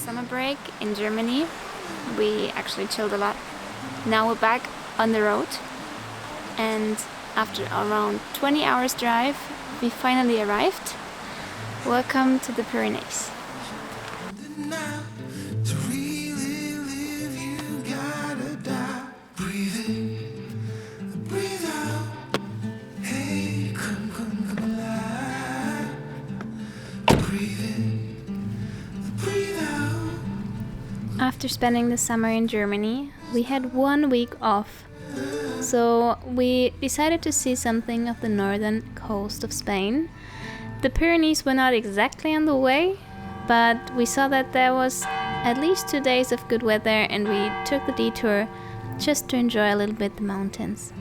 summer break in Germany. We actually chilled a lot. Now we're back on the road, and after around 20 hours drive, we finally arrived. Welcome to the Pyrenees. After spending the summer in Germany, we had 1 week off. So we decided to see something of the northern coast of Spain. The Pyrenees were not exactly on the way, but we saw that there was at least 2 days of good weather, and we took the detour just to enjoy a little bit the mountains.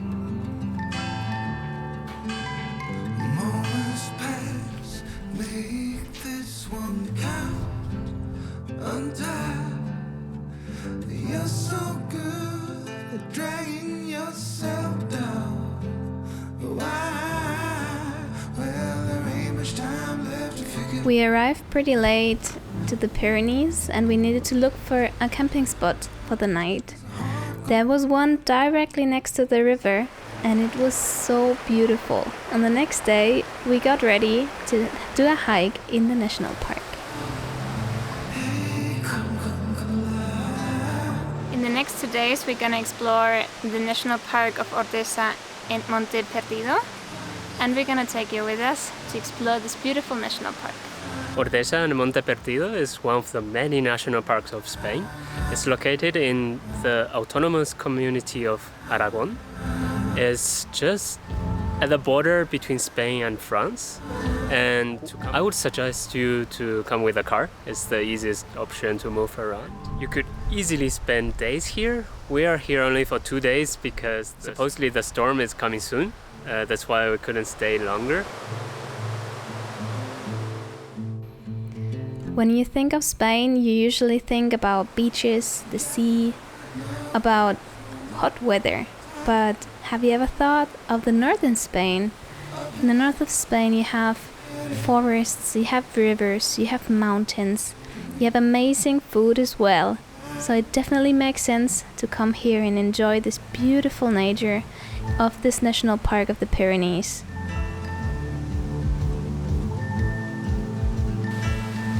You're so good at dragging yourself down. Why? Well, there ain't much time left to figure. We arrived pretty late to the Pyrenees, and we needed to look for a camping spot for the night. There was one directly next to the river, and it was so beautiful. On the next day, we got ready to do a hike in the national park. In the next 2 days, we're gonna explore the national park of Ordesa and Monte Perdido, and we're gonna take you with us to explore this beautiful national park. Ordesa and Monte Perdido is one of the many national parks of Spain. It's located in the autonomous community of Aragon. It's just at the border between Spain and France. And I would suggest you to come with a car. It's the easiest option to move around. You could easily spend days here. We are here only for 2 days because supposedly the storm is coming soon. That's why we couldn't stay longer. When you think of Spain, you usually think about beaches, the sea, about hot weather. But have you ever thought of the northern Spain? In the north of Spain, you have forests, you have rivers, you have mountains, you have amazing food as well. So it definitely makes sense to come here and enjoy this beautiful nature of this national park of the Pyrenees.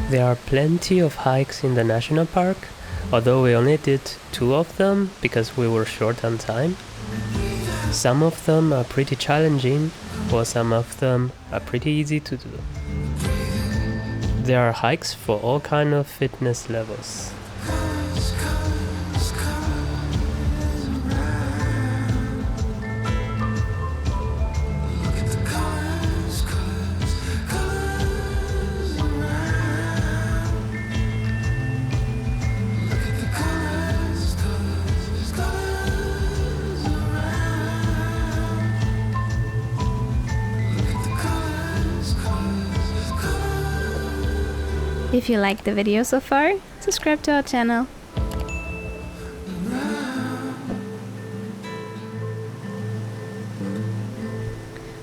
There are plenty of hikes in the national park, although we only did 2 of them because we were short on time. Some of them are pretty challenging, while some of them are pretty easy to do. There are hikes for all kinds of fitness levels. If you like the video so far, subscribe to our channel.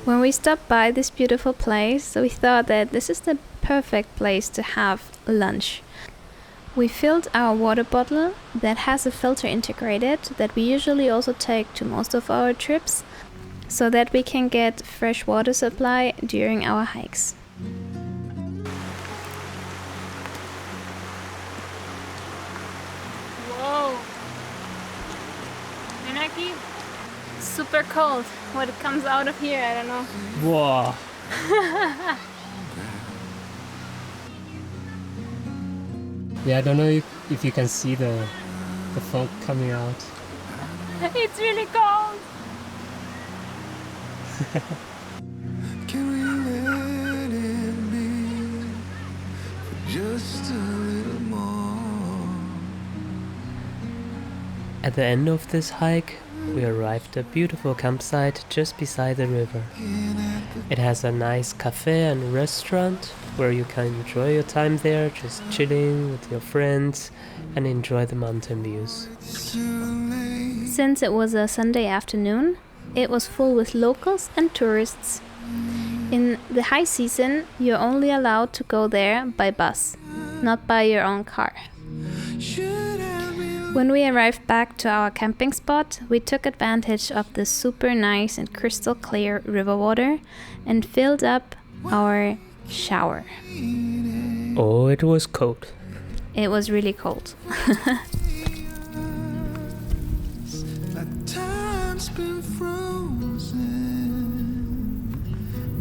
When we stopped by this beautiful place, we thought that this is the perfect place to have lunch. We filled our water bottle that has a filter integrated that we usually also take to most of our trips, so that we can get fresh water supply during our hikes. Whoa! Minaki, super cold. What comes out of here, I don't know. Wow! Yeah, I don't know if you can see the fog coming out. It's really cold! Can we let it be for just a little more? At the end of this hike, we arrived at a beautiful campsite just beside the river. It has a nice cafe and restaurant where you can enjoy your time there, just chilling with your friends and enjoy the mountain views. Since it was a Sunday afternoon, it was full with locals and tourists. In the high season, you're only allowed to go there by bus, not by your own car. When we arrived back to our camping spot, we took advantage of the super nice and crystal clear river water and filled up our shower. Oh, it was cold. It was really cold. Like time's been frozen,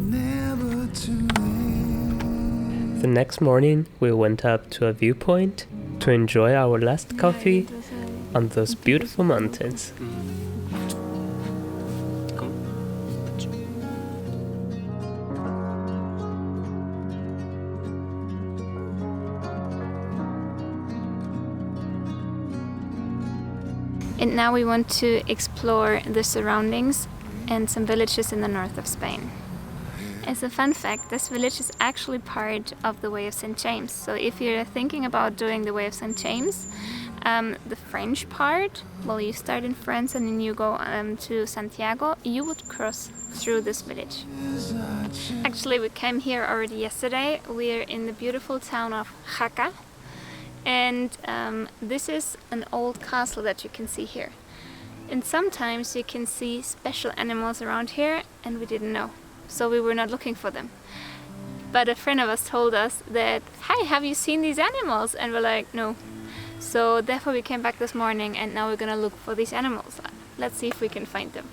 never to end. The next morning, we went up to a viewpoint to enjoy our last coffee on those beautiful mountains. And now we want to explore the surroundings and some villages in the north of Spain. As a fun fact, this village is actually part of the Way of St. James. So if you're thinking about doing the Way of St. James, the French part, well, you start in France and then you go to Santiago, you would cross through this village. Actually, we came here already yesterday. We're in the beautiful town of Jaca. And this is an old castle that you can see here. And sometimes you can see special animals around here and we didn't know. So we were not looking for them. But a friend of us told us that, "Hi, have you seen these animals?" And we're like, "No." So therefore we came back this morning and now we're gonna look for these animals. Let's see if we can find them.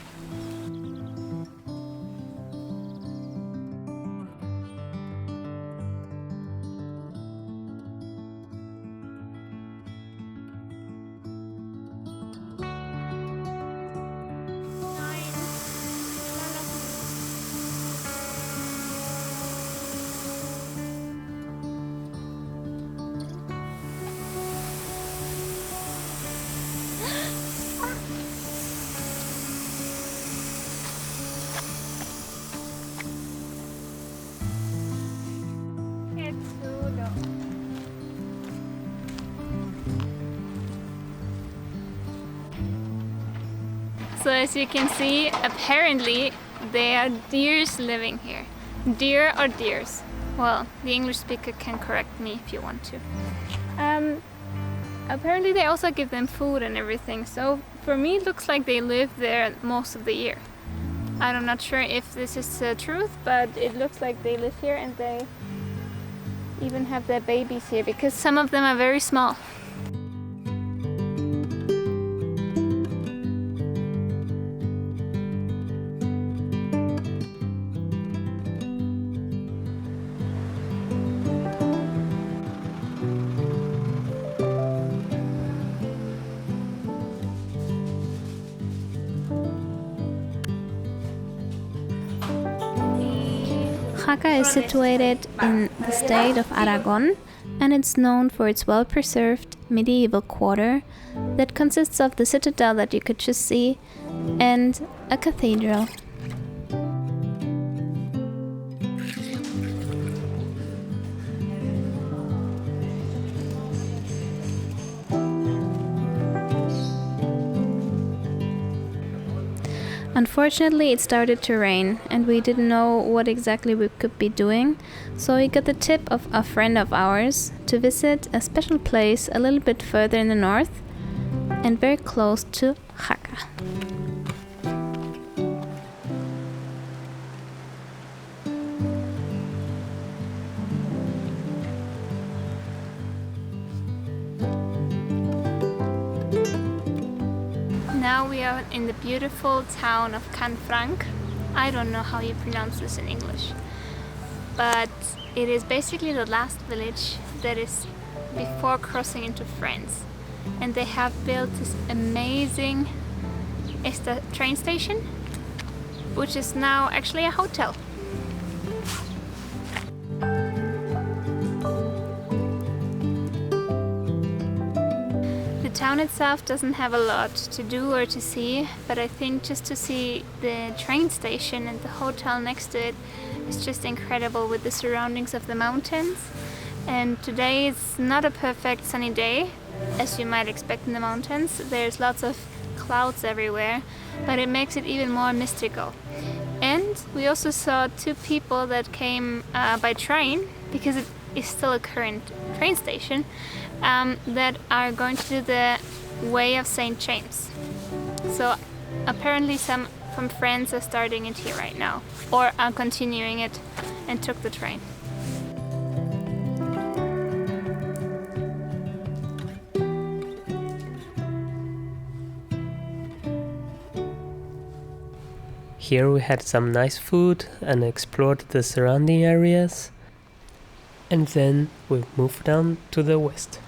So as you can see, apparently there are deers living here. Deer or deers? Well, the English speaker can correct me if you want to. Apparently they also give them food and everything, so for me it looks like they live there most of the year. I'm not sure if this is the truth, but it looks like they live here and they even have their babies here because some of them are very small. Jaca is situated in the state of Aragon and it's known for its well-preserved medieval quarter that consists of the citadel that you could just see and a cathedral. Unfortunately, it started to rain and we didn't know what exactly we could be doing, so we got the tip of a friend of ours to visit a special place a little bit further in the north and very close to Jaca. Now we are in the beautiful town of Canfranc. I don't know how you pronounce this in English, but it is basically the last village that is before crossing into France. And they have built this amazing train station, which is now actually a hotel. The town itself doesn't have a lot to do or to see, but I think just to see the train station and the hotel next to it is just incredible with the surroundings of the mountains. And today is not a perfect sunny day, as you might expect in the mountains. There's lots of clouds everywhere, but it makes it even more mystical. And we also saw two people that came by train, because it is still a current train station, that are going to do the Way of St. James. So apparently some from France are starting it here right now, or are continuing it and took the train. Here we had some nice food and explored the surrounding areas, and then we moved down to the west.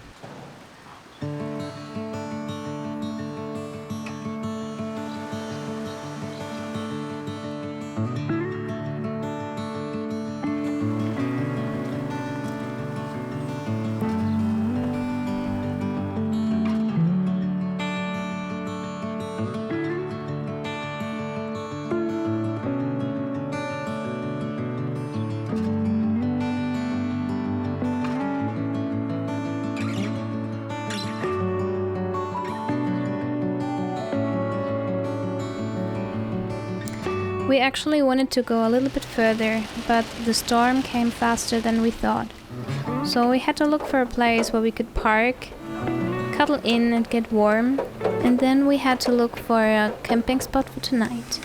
We actually wanted to go a little bit further, but the storm came faster than we thought. So we had to look for a place where we could park, cuddle in and get warm, and then we had to look for a camping spot for tonight.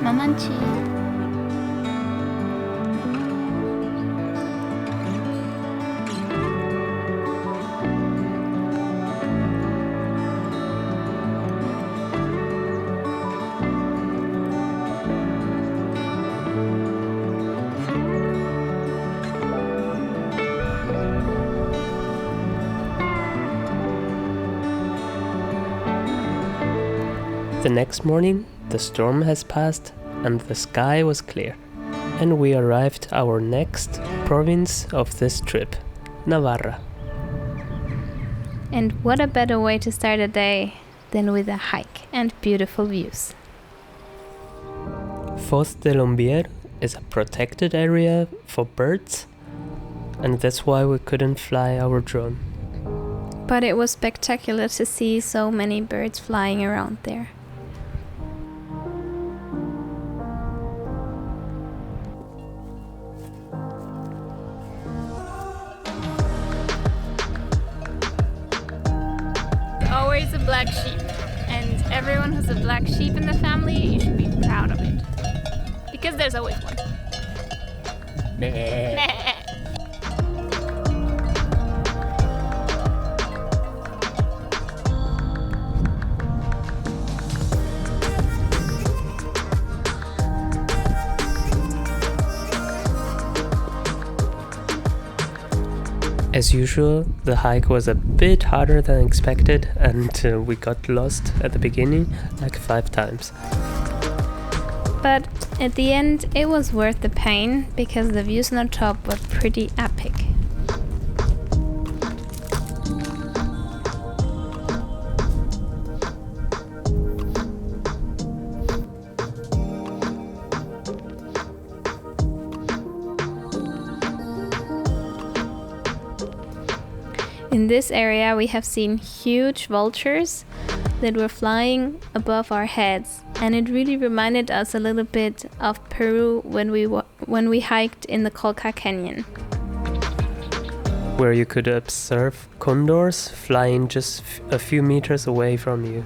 Mamanchi. The next morning, the storm has passed and the sky was clear, and we arrived our next province of this trip, Navarra. And what a better way to start a day than with a hike and beautiful views. Foz de Lumbier is a protected area for birds, and that's why we couldn't fly our drone. But it was spectacular to see so many birds flying around there. Always a black sheep, and everyone who's a black sheep in the family, you should be proud of it. Because there's always one. As usual, the hike was a bit harder than expected, and we got lost at the beginning like 5 times. But at the end, it was worth the pain because the views on the top were pretty epic. In this area we have seen huge vultures that were flying above our heads, and it really reminded us a little bit of Peru when we hiked in the Colca Canyon, where you could observe condors flying just a few meters away from you.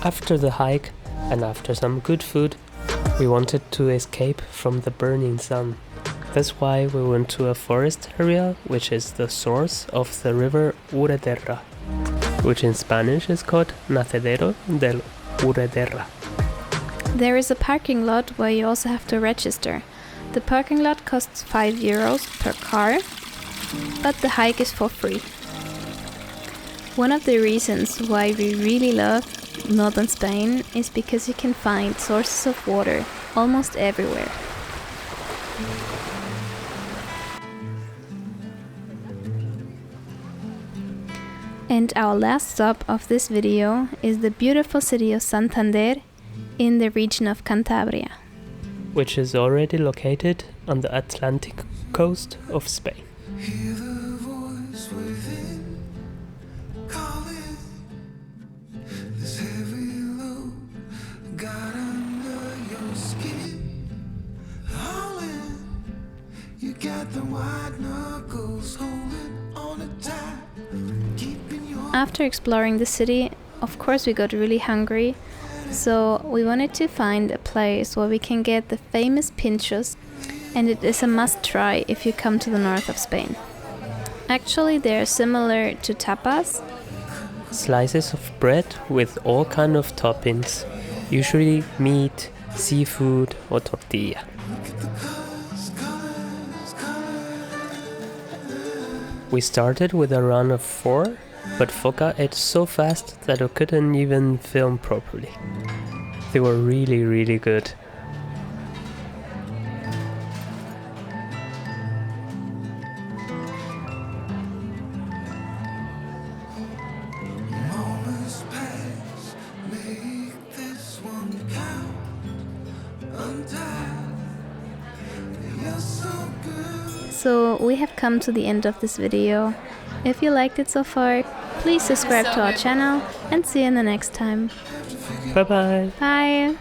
After the hike and after some good food, we wanted to escape from the burning sun. That's why we went to a forest area, which is the source of the river Urederra, which in Spanish is called Nacedero del Urederra. There is a parking lot where you also have to register. The parking lot costs €5 per car, but the hike is for free. One of the reasons why we really love northern Spain is because you can find sources of water almost everywhere. And our last stop of this video is the beautiful city of Santander in the region of Cantabria, which is already located on the Atlantic coast of Spain. Hear the voice within calling. This heavy load got under your skin. All in, you got the white knuckles holding on it tight. Keeping your After exploring the city, of course we got really hungry, so we wanted to find a place where we can get the famous Pinchos, and it is a must try if you come to the north of Spain. Actually, they are similar to tapas, Slices of bread with all kind of toppings, usually meat, seafood or tortilla. We started with a run of 4, but Foca ate so fast that I couldn't even film properly. They were really good. moments pass, make this one count. Untied, you're so good. so we have come to the end of this video. If you liked it so far, please subscribe to our channel and see you in the next time. Bye bye. Bye!